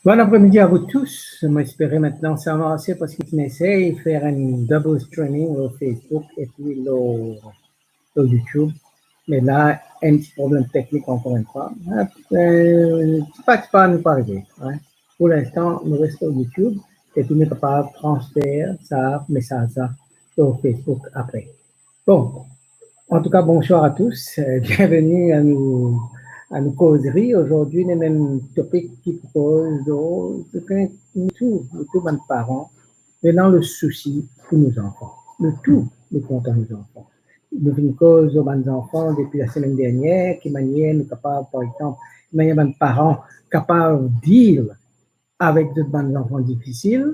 Bon après-midi à vous tous. Je m'espère maintenant s'avancer parce qu'on essaie de faire un double streaming au Facebook et puis au YouTube. Mais là, un petit problème technique encore une fois. C'est pas nous pas arriver. Hein. Pour l'instant, nous restons au YouTube et puis nous sommes capables de transférer ça, message ça, sur Facebook après. Bon, en tout cas, bonsoir à tous. Bienvenue à nos causeries. Aujourd'hui, le même topic qui propose nous tous, nos parents, maintenant le souci pour nos enfants. Le tout, nous comptons nos enfants. Nous avons une cause aux bonnes enfants depuis la semaine dernière, qui manière nous capables, par exemple, qui manière nos parents capables de dire avec de bonnes enfants difficiles.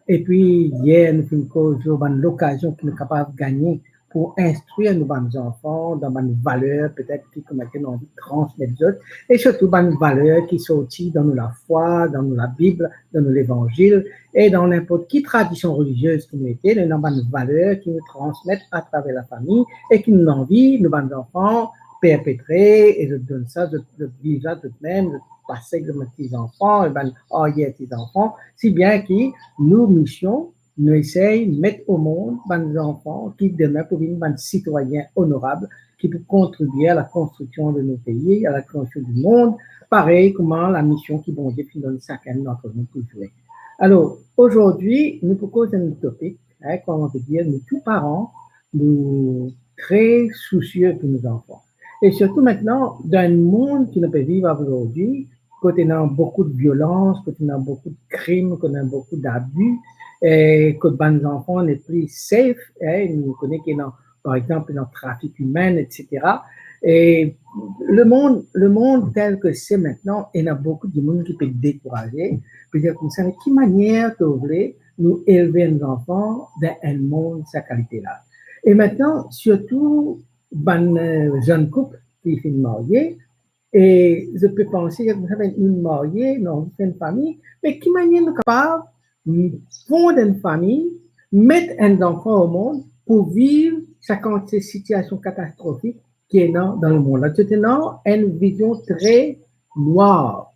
Et puis, hier, nous avons une cause aux bonnes occasions qui nous capables de gagner pour instruire nos bonnes enfants dans bonnes valeurs, peut-être qui comme on envie de transmettre d'autres, et surtout bonnes valeurs qui sont aussi dans la foi, dans la Bible, dans l'évangile, et dans n'importe quelle tradition religieuse qui nous était, les bonnes valeurs qui nous transmettent à travers la famille et qui nous envient, nos bonnes enfants, perpétrer, et je donne ça, je dis ça tout de même, je passer de mes petits-enfants, et ben, oh, yeah, petits-enfants, si bien que nos missions, nous essayons de mettre au monde des enfants qui demain pour devenir des citoyens honorables qui peuvent contribuer à la construction de nos pays, à la construction du monde, pareil comment la mission qui vont Dieu donne chacun d'entre nous pour jouer. Alors, aujourd'hui, nous proposons un topic, hein, comme on peut dire, nous tous parents, nous très soucieux de nos enfants. Et surtout maintenant, dans un monde qui ne peut vivre aujourd'hui, côté a beaucoup de violence, côté a beaucoup de crimes, côté a beaucoup d'abus, et que les enfants n'est plus safe, hein, nous connaissons par exemple dans le trafic humain, etc. Et le monde tel que c'est maintenant, il y a beaucoup de monde qui peut décourager, peut dire comme ça, mais qui manière de voulez nous élever nos enfants dans un monde de cette qualité-là. Et maintenant, surtout, ben, jeune couple qui finit marié, et je peux penser que vous avez une mariée, non, une famille, mais qui manière nous capable de fonder une famille, mettre un enfant au monde pour vivre cette situation catastrophique qui est dans le monde. Là, c'est une vision très noire,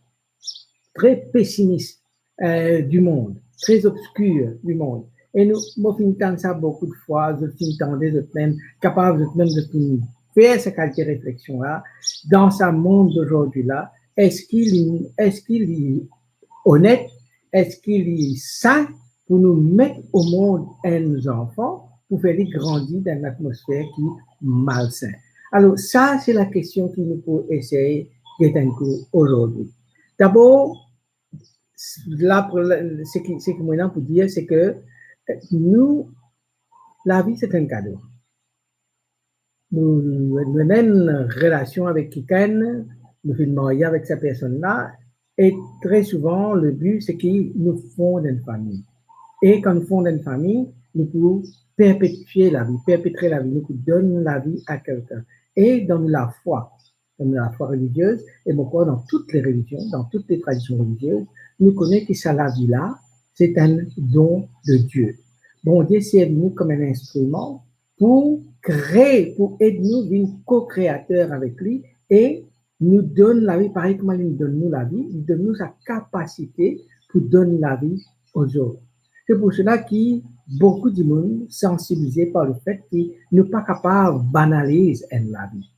très pessimiste du monde, très obscure du monde. Et nous, moi, j'entends ça beaucoup de fois, je m'entendais de même, capable de même de faire cette qualité de réflexion-là, dans ce monde d'aujourd'hui-là, est-ce qu'il est honnête, est-ce qu'il est sain pour nous mettre au monde nos enfants, pour faire les grandir dans une atmosphère qui est malsaine. Alors, ça, c'est la question que nous pouvons essayer d'éteindre aujourd'hui. D'abord, là, ce que moi, pour dire, c'est que nous, la vie, c'est un cadeau. Nous avons une relation avec quelqu'un, nous sommes mariés avec cette personne-là, et très souvent, le but, c'est qu'ils nous fondent une famille. Et quand nous fondons une famille, nous pouvons perpétuer la vie, perpétrer la vie, nous pouvons donner la vie à quelqu'un. Et dans la foi religieuse, et pourquoi dans toutes les religions, dans toutes les traditions religieuses, nous connaissons que ça, la vie-là, c'est un don de Dieu. Bon Dieu s'est venu comme un instrument pour créer, pour aider nous, une co-créateur avec lui et nous donne la vie, pareil comme il nous donne nous la vie, il donne nous sa capacité pour donner la vie aux autres. C'est pour cela que beaucoup de monde sensibilisés par le fait qu'ils ne sont pas capables de banaliser la vie.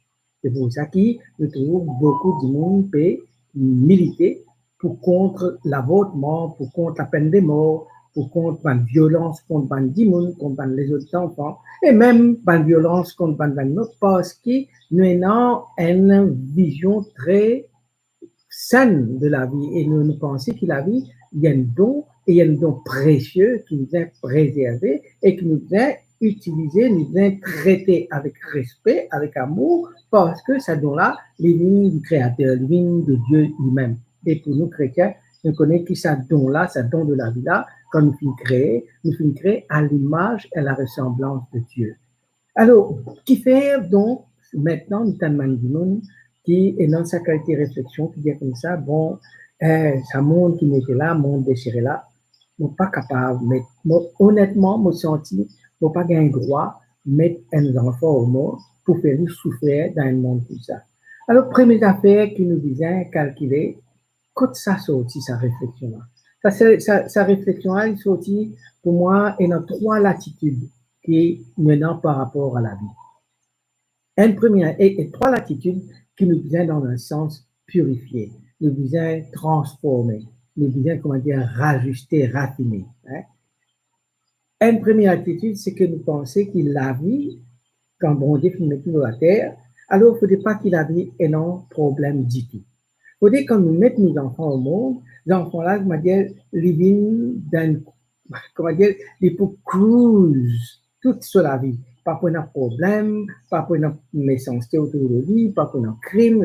C'est pour ça que nous trouvons beaucoup de monde peut militer pour contre l'avortement, pour contre la peine de mort, pour contre la violence contre les gens, contre les autres enfants, et même la violence contre les animaux, parce que nous avons une vision très saine de la vie et nous pensons que la vie, il y a un don et il y a un don précieux qui nous est préservé et qui nous est utilisé, nous est traité avec respect, avec amour, parce que ce don-là, il vient du Créateur, il vient de Dieu lui-même. Et pour nous chrétiens, nous connaissons que ce don-là, ce don de la vie-là, quand nous finissons créer à l'image et à la ressemblance de Dieu. Alors, qui fait donc maintenant nous t'amène qui est dans sa qualité de réflexion, qui dit comme ça, bon, ça monde qui m'était là, monde déchiré là, je ne suis pas capable, mais honnêtement, je me senti, je n'ai pas gagné droit de mettre un enfant au monde pour faire souffrir dans un monde comme ça. Alors, première affaire qui nous disait calculer, quand ça sortit, sa réflexion-là. Sa réflexion-là, il sortit, pour moi, il y a trois latitudes qui maintenant par rapport à la vie. Une première, et trois latitudes qui nous viennent dans un sens purifié, nous viennent transformer, nous viennent, comment dire, rajuster, raffiner. Hein? Une première attitude, c'est que nous pensons que la vie, quand bon Dieu nous met tout dans la terre, alors il ne faudrait pas qu'il la vie ait un problème du tout. Il faudrait quand nous mettons nos enfants au monde, les enfants-là, comment dire, living dans, comment dire, ils peuvent cruise toute sur la vie. Pas pour un problème, pas pour une méchanceté autour de lui, pas pour un crime.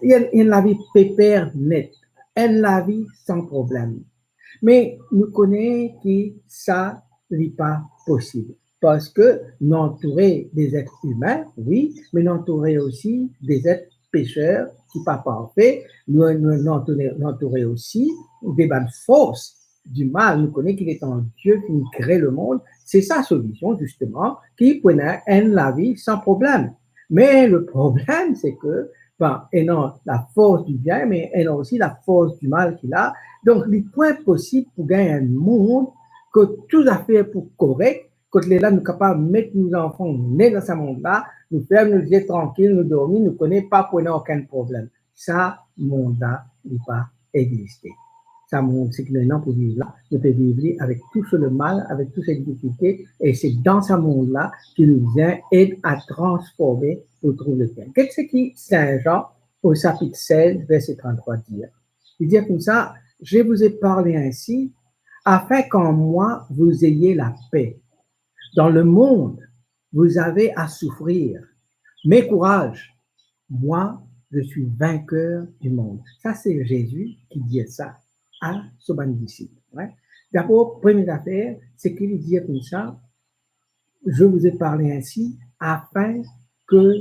Il y a la vie pépère nette, une la vie sans problème. Mais nous connaissons que ça n'est pas possible. Parce que nous entourons des êtres humains, oui, mais nous entourons aussi des êtres pécheurs qui ne sont pas parfaits. Nous entourons aussi des bonnes forces du mal. Nous connaissons qu'il est un Dieu qui crée le monde. C'est sa solution, justement, qui prenait la vie sans problème. Mais le problème, c'est que, elle a la force du bien, mais elle a aussi la force du mal qu'il a. Donc, il n'est pas possible pour gagner un monde que tout à fait pour correct, quand les là, nous sommes capables de mettre nos enfants nés dans ce monde-là, nous faire nos yeux tranquilles, nous dormir, nous ne connaissons pas pour aucun problème. Ça, monde-là, n'est pas existé. Ça montre ce que maintenant, pour vivre là, nous pouvons vivre avec tout le mal, avec toutes ces difficultés, et c'est dans ce monde-là qu'il nous vient aide à transformer pour trouver le bien. Qu'est-ce que Saint Jean, au chapitre 16, verset 33, dit? Il dit comme ça, je vous ai parlé ainsi, afin qu'en moi, vous ayez la paix. Dans le monde, vous avez à souffrir. Mais courage, moi, je suis vainqueur du monde. Ça, c'est Jésus qui dit ça à son disciple. Ouais. D'abord, première affaire, c'est qu'il dit comme ça, je vous ai parlé ainsi, afin que,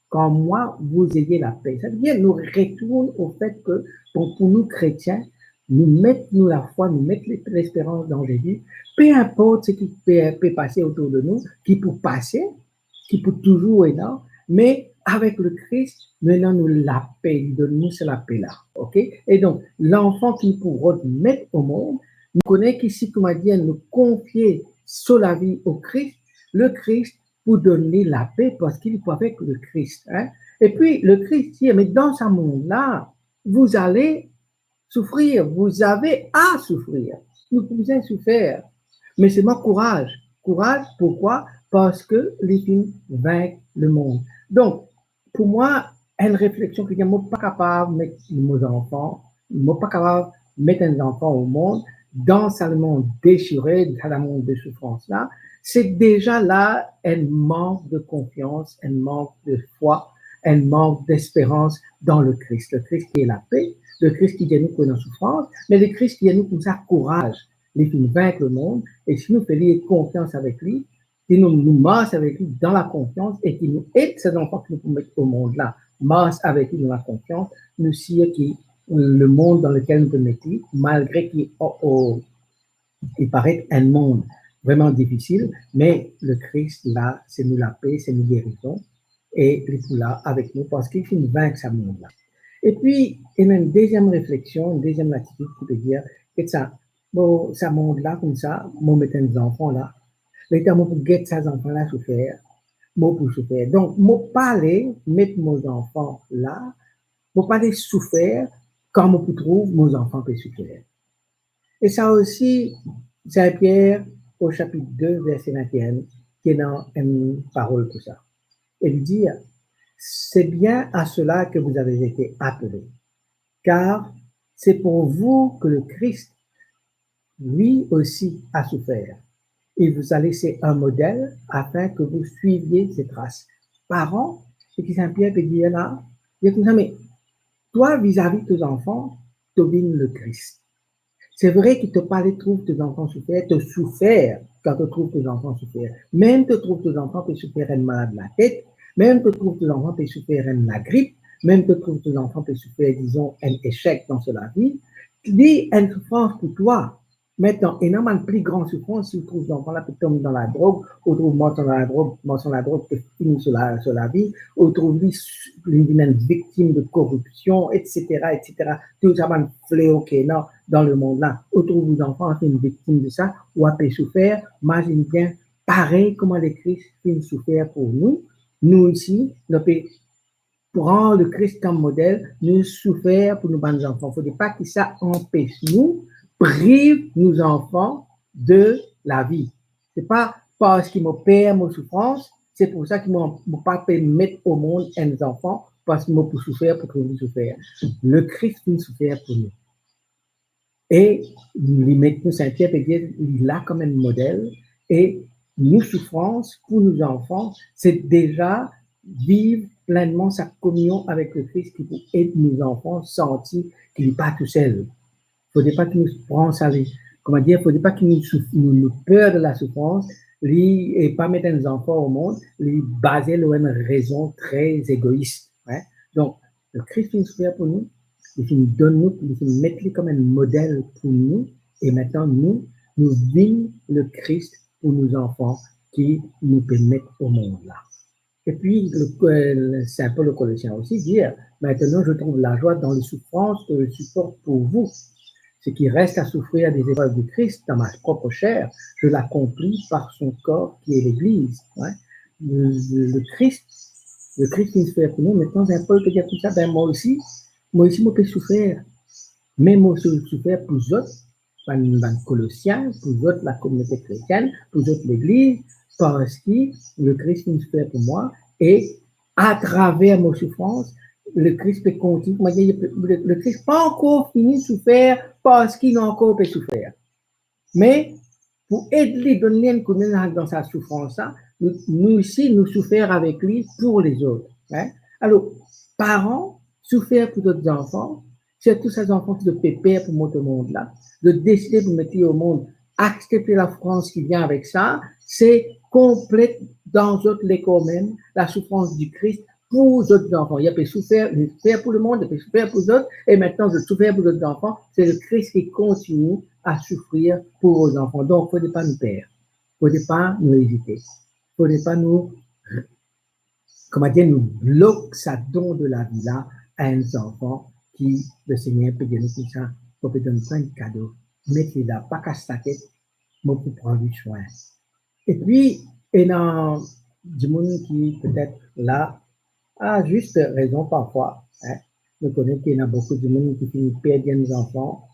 qu'en moi, vous ayez la paix. Ça veut dire, nous retournons au fait que, pour nous chrétiens, nous mettons la foi, nous mettons l'espérance dans Jésus, peu importe ce qui peut passer autour de nous, qui peut passer, qui peut toujours être là, mais avec le Christ, maintenant nous la paix, donne-nous la paix-là, ok? Et donc, l'enfant qui pourra mettre au monde, nous connaissons qu'ici, comme a dit, nous confier sur la vie au Christ, le Christ pour donner la paix parce qu'il est avec le Christ. Hein? Et puis, le Christ dit, mais dans ce monde-là, vous allez souffrir, vous avez à souffrir. Nous pouvons souffrir, mais c'est mon courage. Courage, pourquoi? Parce que les films vaincent le monde. Donc, pour moi, une réflexion que je ne suis pas capable de mettre mes enfants, je ne suis pas capable de mettre un enfant au monde dans ce monde déchiré, dans ce monde de souffrance-là, c'est déjà là un manque de confiance, un manque de foi, un manque d'espérance dans le Christ. Le Christ qui est la paix, le Christ qui vient nous pour notre souffrance, mais le Christ qui vient nous pour ça courage, les qui vaincre le monde, et si nous faisons confiance avec lui, qui nous marche avec lui dans la confiance et qui nous aide ces enfants que nous pouvons mettre au monde là, marche avec lui dans la confiance, nous savons que le monde dans lequel nous pouvons mettre, malgré qu'il paraît un monde vraiment difficile, mais le Christ là, c'est nous la paix, c'est nous guérison, et il est là avec nous parce qu'il finit vaincre ce monde-là. Et puis, il y a une deuxième réflexion, une deuxième attitude qui peut dire que ça, bon, ce monde-là, comme ça, moi, mettre des enfants là, les temps pour guetter ces enfants-là souffrir, moi pour souffrir. Donc, moi parler, mettre mes enfants là, moi parler souffrir quand moi trouve mes enfants peuvent souffrir. Et ça aussi, Saint-Pierre, au chapitre 2, verset 21, qui est dans une parole pour ça. Il dit, c'est bien à cela que vous avez été appelés, car c'est pour vous que le Christ, lui aussi, a souffert. Il vous a laissé un modèle afin que vous suiviez ses traces. Parents, ce qui Saint-Pierre peut dire là, il dit comme ça, mais toi, vis-à-vis de tes enfants, tu domines le Christ. C'est vrai qu'il te parlait, trouve tes enfants souffrir, te souffrir quand tu trouves tes enfants souffrir. Même te trouves tes enfants peut souffrir une malade de la tête, même te trouves tes enfants peut souffrir une la grippe, même te trouves tes enfants peut souffrir, disons, un échec dans la vie. Dis une souffrance pour toi, Maintenant, énormément de plus grande souffrance si vous trouvez l'enfant là qui tombe dans la drogue, ou trouve mort dans la drogue qui finit sur la vie, ou trouve une victime de corruption, etc., etc. Tout ça, un fléau qui est là dans le monde là. Ou trouve vos enfants qui sont une victime de ça, ou a pu souffrir, imagine bien, pareil comment les Christ finissent souffrir pour nous. Nous aussi, nous pouvons prendre le Christ comme modèle, nous souffrir pour nos bonnes enfants. Il ne faut pas que ça empêche nous, prive nos enfants de la vie. Ce n'est pas parce qu'ils me perdent mes souffrances, c'est pour ça qu'ils ne m'ont pas pu mettre au monde un enfant, parce qu'ils m'ont pour souffrir, pour que nous souffrir. Le Christ nous souffrir pour nous. Et il met nous Saint-Pierre et dire, il a comme un modèle, et nos souffrances pour nos enfants, c'est déjà vivre pleinement sa communion avec le Christ qui peut aider nos enfants sentir qu'il n'est pas tout seul. Il ne faut pas qu'il nous prenne ça, comment dire, il ne faut pas qu'il nous peur de la souffrance, et pas mettre nos enfants au monde, les baser sur une raison très égoïste. Hein? Donc, le Christ nous souffre pour nous, il donne nous, il met comme un modèle pour nous, et maintenant nous vivons le Christ pour nos enfants qui nous permettent au monde là. Et puis, Saint Paul aux Colossiens aussi dit, maintenant je trouve la joie dans les souffrances que je supporte pour vous. Ce qui reste à souffrir des épreuves du Christ dans ma propre chair, je l'accomplis par son corps qui est l'Église. Ouais. Le Christ qui nous fait pour nous, maintenant Saint Paul peut dire tout ça, ben moi aussi, je peux souffrir. Mais moi, je souffrir pour les autres, les Colossiens, pour les autres, la communauté chrétienne, pour les autres, l'Église, parce que le Christ nous fait pour moi, et à travers mes souffrances, le Christ peut continuer. Le Christ n'a pas encore fini de souffrir parce qu'il a encore pu souffrir. Mais pour aider, donner un coup de main dans sa souffrance, nous aussi, nous souffrir avec lui pour les autres. Hein? Alors, parents, souffrir pour d'autres enfants, c'est tous ces enfants qui de pépère pour mettre au monde là, de décider de mettre au monde, accepter la France qui vient avec ça, c'est complète dans d'autres l'école même, la souffrance du Christ pour les autres enfants. Il y a souffrir pour le monde, il y a souffrir pour les autres, et maintenant je souffrir pour les autres enfants, c'est le Christ qui continue à souffrir pour les enfants. Donc, il ne faut pas nous perdre, il ne faut pas nous hésiter, il ne faut pas nous, comment dire, nous bloquer sa don de la vie là à un enfant qui, le Seigneur peut donner tout ça, pour peut donner plein de cadeaux, mettez là, pas casse ta tête, mais pour prendre du soin. Et puis, il y a du monde qui peut-être là a juste raison parfois. Hein. Je connais qu'il y a beaucoup de monde qui finit perdre des enfants,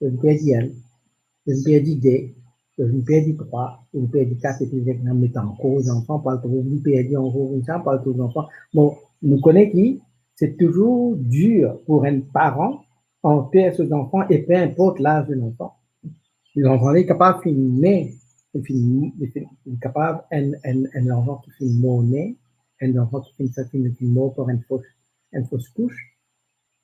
une perdre d'idées, une perdre trois, une perdre quatre, et puis ils mettent en cause les enfants, pas le une perdre en cause, ça, pas tous les enfants. Bon, nous connaissons qui, c'est toujours dur pour un parent en perdre ses enfants, et peu importe l'âge de l'enfant. Les enfants sont capables de finir, capable un enfant qui finit mort-né, un enfant qui finit mort pour une fausse couche,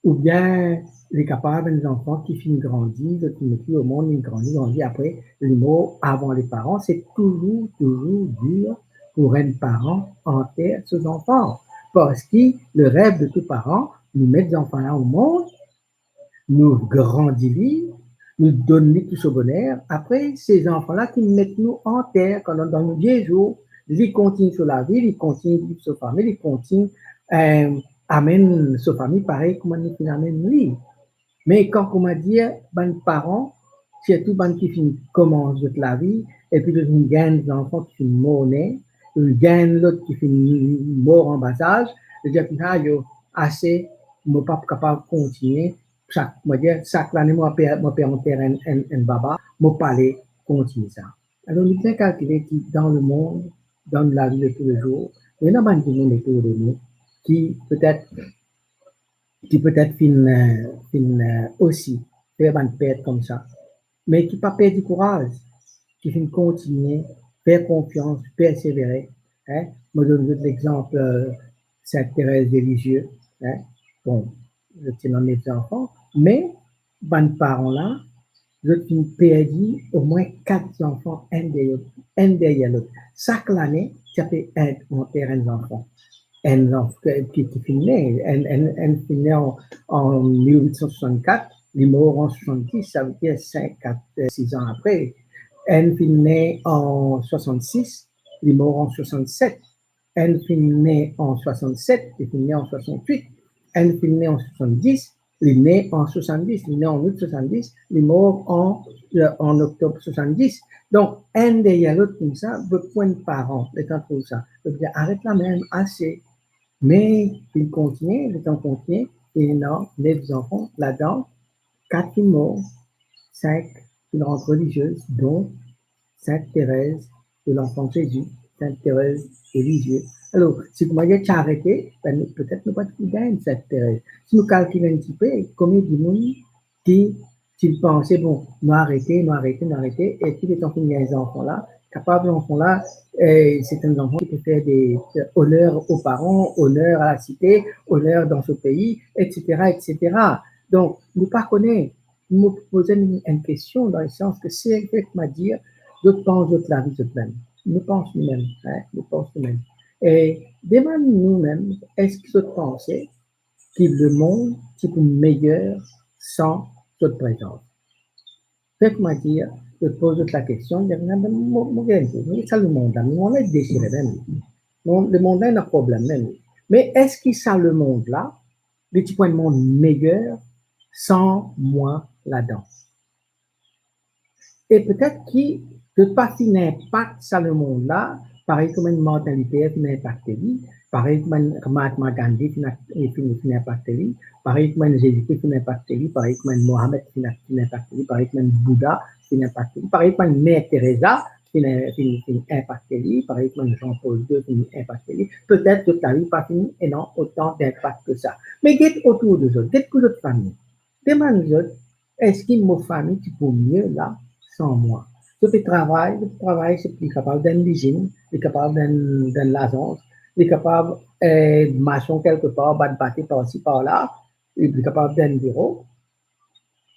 ou bien les capables des enfants qui finissent grandir, qui mettent au monde, ils grandissent après, les mots avant les parents, c'est toujours dur pour un parent enterrer ses enfants. Parce que le rêve de tout parent, nous mettre les enfants là au monde, nous grandissons, nous donnons tout ce bonheur. Après, ces enfants-là qui mettent nous en terre, quand dans nos vieux jours, ils continuent sur la vie, ils continuent de vivre sur la famille, ils continuent amène sa famille pareil comme on amène lui. Mais quand on m'a dit, ben parents, surtout ben qui commencent la vie, et puis ils gagnent des enfants qui finissent morts-nés, ils gagnent l'autre qui finit mort en bas âge, je dis que yo assez, je ne pas capable de continuer. Chaque année, moi, père en terre un baba, moi pas aller continuer ça. Alors, nous devons calculer que dans le monde, dans la vie de tous les jours, il y en a beaucoup de monde autour de nous qui peut-être fin aussi faire une perte comme ça, mais qui pas perdre du courage, qui fin continuer, faire confiance, persévérer. Hein? Moi, je donne l'exemple Sainte Thérèse des Lisieux. Hein? Bon, je tiens mes enfants, mais ban parents là, je fin perdu au moins 4 enfants, un derrière l'autre. Chaque année, ça peut être en terrain d'enfants. qui finit en 1864, les morts en 70, ça veut dire 5, 4, 6 ans après. Elle est née en 66, les morts en 67. Elle est née en 67, elle est née en 68. Elle est née en 70, elle est née en 70, elle est née en août 70, les morts en octobre 70. Donc, un derrière l'autre comme ça, votre point de parents, le temps pour ça. Je veux dire, arrête là même, assez. Mais il continue, le temps continue, et non, les enfants, là-dedans, 4 morts, 5 une rente religieuse, dont Sainte Thérèse de l'Enfant Jésus, Sainte Thérèse de Lisieux. Alors, si vous m'avez arrêté, ben, peut-être ne pas de Sainte Thérèse. Si nous calculons un petit peu, combien de monde qui pensaient, bon, nous arrêter, et puis les enfants, les enfants-là, capables d'enfants-là, c'est un enfant qui peut faire des honneurs aux parents, honneurs à la cité, honneurs dans ce pays, etc., etc. Donc, nous pas connaître, nous poser une question dans le sens que c'est exactement dire, je pense de la vie de même. Nous pensons nous-mêmes, hein, nous pensons nous-mêmes. Et demande nous-mêmes, est-ce que vous pensez que le monde est meilleur sans votre présence? Faites-moi dire, je pose la question, c'est ça le monde, le monde est déchiré même. Le monde a un problème même. Mais est-ce que ça le monde là, le petit point de monde meilleur sans moi là-dedans? Et peut-être qu'il peut pas finir impact sur le monde là, pareil comme une mortalité qui n'impacte lui, pareil comme Mahatma Gandhi qui n'impacte lui, pareil comme un Jésus-Christ qui n'impacte lui, pareil comme un Mohammed qui n'impacte lui, pareil comme un Bouddha qui n'impacte lui, pareil comme une Mère Teresa qui n'impacte lui, pareil comme un Jean-Paul II qui n'impacte lui. Peut-être que ta vie pas fini et non autant d'impact que ça. Mais qu'est-ce autour de eux, qu'est-ce que votre famille? Demande-vous, est-ce qu'il y a une famille qui peut mieux là sans moi? Le travail, c'est plus capable d'une usine, est capable d'une l'agence, est capable de maçon quelque part, bâtir par-ci, par-là, est plus capable d'un bureau.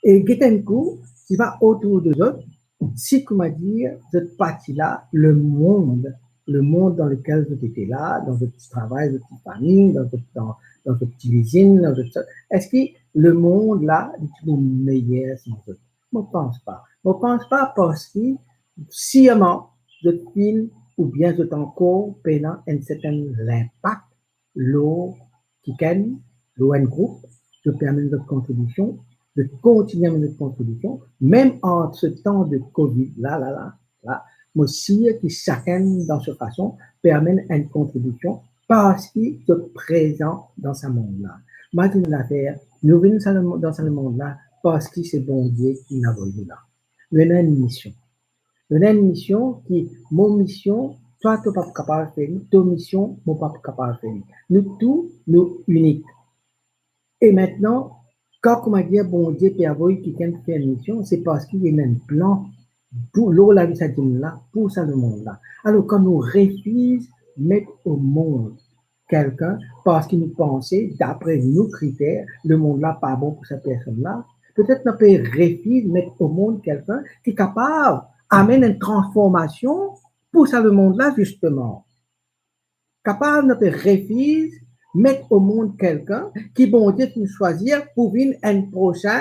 Et un coup, tu vas autour de eux, si, comment dire, cette partie-là, le monde dans lequel vous étiez là, dans votre petit travail, votre petite famille, dans votre petite usine, est-ce que le monde là est meilleur sans eux? Je ne pense pas. Je ne pense pas parce que, sciemment, je filme ou bien je encore pendant un certain impact, l'eau qui gagne, l'eau en groupe, je permets notre contribution, de continuer notre contribution, même en ce temps de Covid, là, moi aussi, qui chacun, dans cette façon, permet une contribution parce qu'il est présent dans ce monde-là. Moi, je veux l'affaire, nous venons dans ce monde-là parce que c'est bon Dieu qui nous a envoyé là. Nous avons une mission. Nous avons une mission qui, mon mission, toi, tu n'es pas capable de faire, ton mission, moi, pas capable de faire. Nous tous, nous uniques. Et maintenant, quand on dit bon Dieu, Père, qui vient faire une mission, c'est parce qu'il y a un plan pour l'eau, la vie, ça là, pour ça, le monde là. Alors, quand nous refusons de mettre au monde quelqu'un parce qu'il nous pensait, d'après nos critères, le monde là pas bon pour cette personne-là, peut-être qu'on peut refuser de mettre au monde quelqu'un qui est capable d'amener une transformation pour ça, le monde là, justement. Capable de refuser mettre au monde quelqu'un qui, bon Dieu, nous choisir pour venir un prochain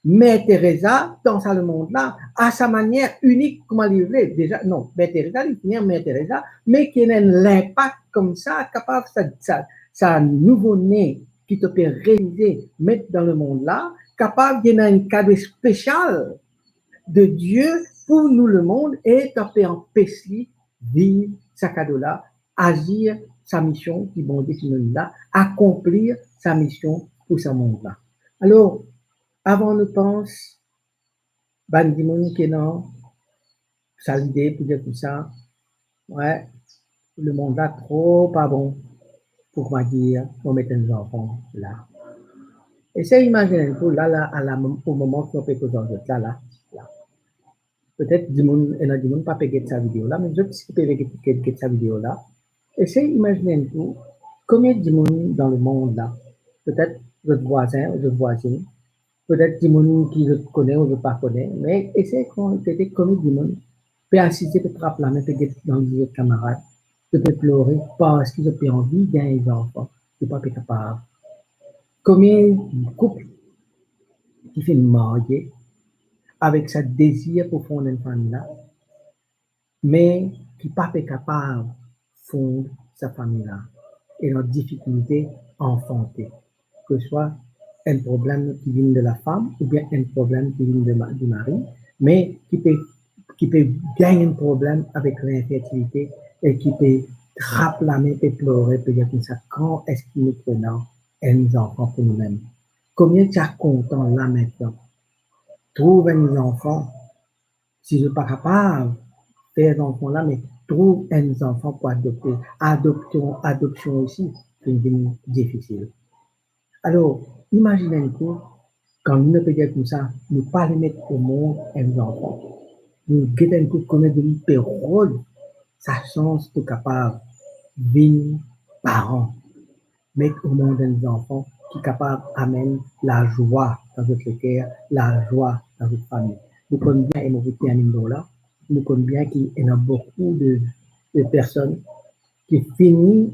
Mère Teresa dans ce monde-là, à sa manière unique, comment il voulait. Déjà, non, Mère Teresa, il finit Mère Teresa, mais qui a un impact comme ça, capable, ça nouveau-né qui te peut réaliser, mettre dans le monde-là, capable d'y avoir un cadeau spécial de Dieu pour nous, le monde, et tu peux empêcher vivre ce cadeau-là, agir sa mission qui bon Dieu qui nous là, accomplir sa mission pour ce monde-là. Alors, avant nous pense, ban di moun qui non, ça l'idée pour dire tout ça, ouais, le monde là trop pas bon pour moi dire, on mettre nos enfants là. Essayez d'imaginer pour là, au moment qu'on peut causer là. Peut-être du monde, il y a du monde pas peguer sa vidéo là, mais d'autres qui peuvent peguer sa vidéo là. Essayez d'imaginer un peu combien de monde dans le monde là. Peut-être votre voisin ou votre voisine. Peut-être du monde qui je connais ou je ne pas connais. Mais essayez de combien de monde peut assister, peut frapper la main, peut être dans les autres camarades. Peut pleurer parce qu'ils ont pas envie d'un les enfants. Je ne suis pas capable. Combien de couples qui fait marier avec sa désir pour fonder une famille là, mais qui n'est pas capable de fonder sa famille là. Et notre difficulté à enfanter, que ce soit un problème qui vient de la femme ou bien un problème qui vient du mari, mais qui peut gagner un problème avec l'infertilité et qui peut rappeler, peut pleurer, peut dire comme ça, quand est-ce qu'il nous prenons un enfant pour nous-mêmes? Combien tu es content là maintenant? Trouve un enfant, si je ne suis pas capable de faire un enfant là, mais trouve un enfant pour adopter. Adoption aussi, c'est une difficile. Alors, imaginez-vous, quand nous peut dire comme ça, nous ne pas les mettre au monde un enfant. Nous guettons combien de période sa chance de capable de venir parents, mettre au monde un enfant qui est capable d'amener la joie dans votre cœur, la joie dans votre famille. Nous connaissons bien l'émotivité à là. Nous connaissons bien qu'il y a beaucoup de personnes qui finissent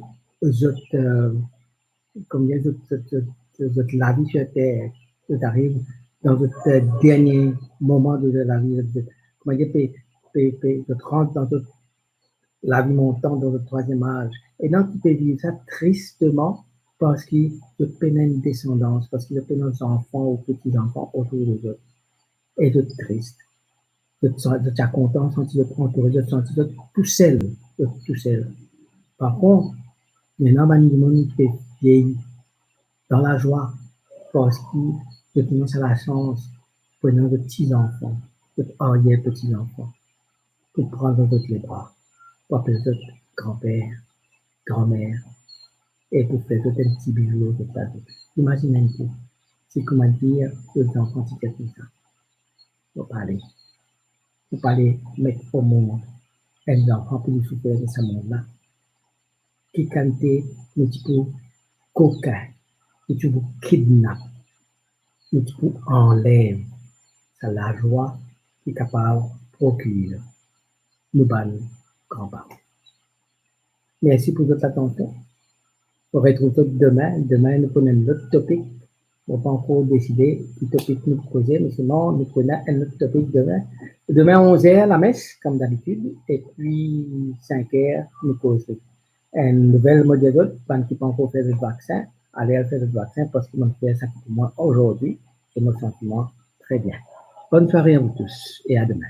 combien de la vie sur Terre, vous arrive dans votre dernier moment de la vie, comment dire, de rentre dans la vie montante dans le troisième âge. Et donc, tu peux vivre ça tristement parce qu'il te peine une descendance, parce qu'il te peine des enfants ou petits-enfants autour de eux. Et de triste. De te content, de sentir entouré, de te sentir tout seul. Tout seul. Par contre, maintenant, il y a des gens qui vieillissent dans la joie parce qu'ils commencent à la chance prenant de petits-enfants, de arrière-petits-enfants, pour prendre dans les bras, pour peut-être grand-père, grand-mère, et pour faire tout un petit bijou de ça. Imaginez un peu, c'est comment dire aux enfants qui comme ça. Faut pas aller mettre au monde un enfant pour lui souffrir de ce monde-là, qui cantait le petit peu coquin, le petit peu kidnappe, le petit peu enlève, c'est la joie qui est capable de procurer nous ban grands-parents. Merci pour votre attention. On retrouve demain. Demain, nous prenons un autre topic. On n'a pas encore décidé quel topic nous poser, mais sinon, nous prenons un autre topic demain. Demain, 11h, la messe, comme d'habitude. Et puis, 5h, nous poserons. Une nouvelle modèle qui pas encore fait le vaccin. Allez faire le vaccin parce qu'ils m'ont fait ça pour moi aujourd'hui. Je me sens très bien. Bonne soirée à vous tous et à demain.